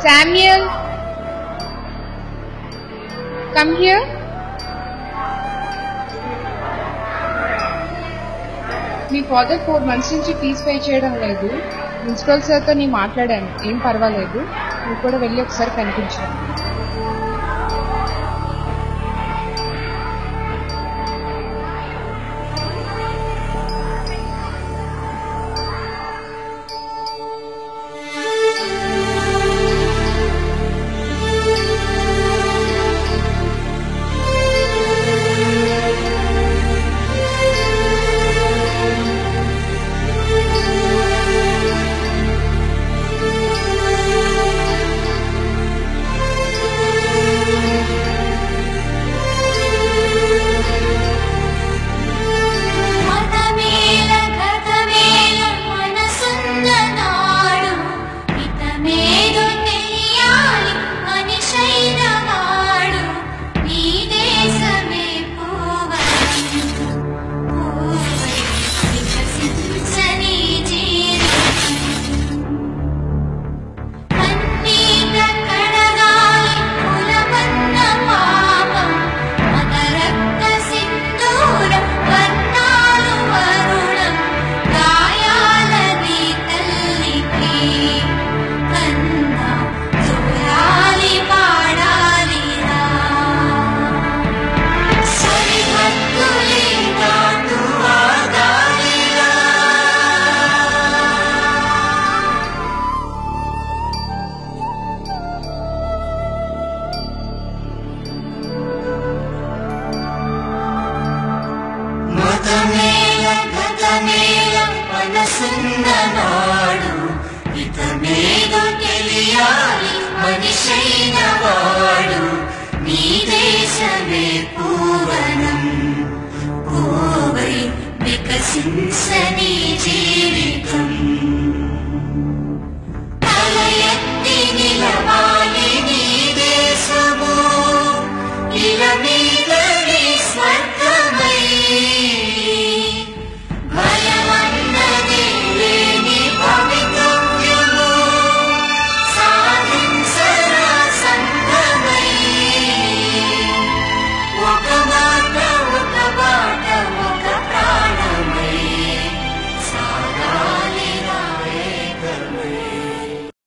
Samuel, come here. Me father 4 months నుంచి fee pay చేయడం లేదు. ప్రిన్సిపల్ సార్తో నేను మాట్లాడాను, ఏం పర్వాలేదు, నువ్వు కూడా వెళ్ళి ఒకసారి కనిపించాను. మనసున్ననాడు ఇతమేదో తెలియాలి మనిషైన వాడు నీ దేశమే పూవనం పూవై వికసించని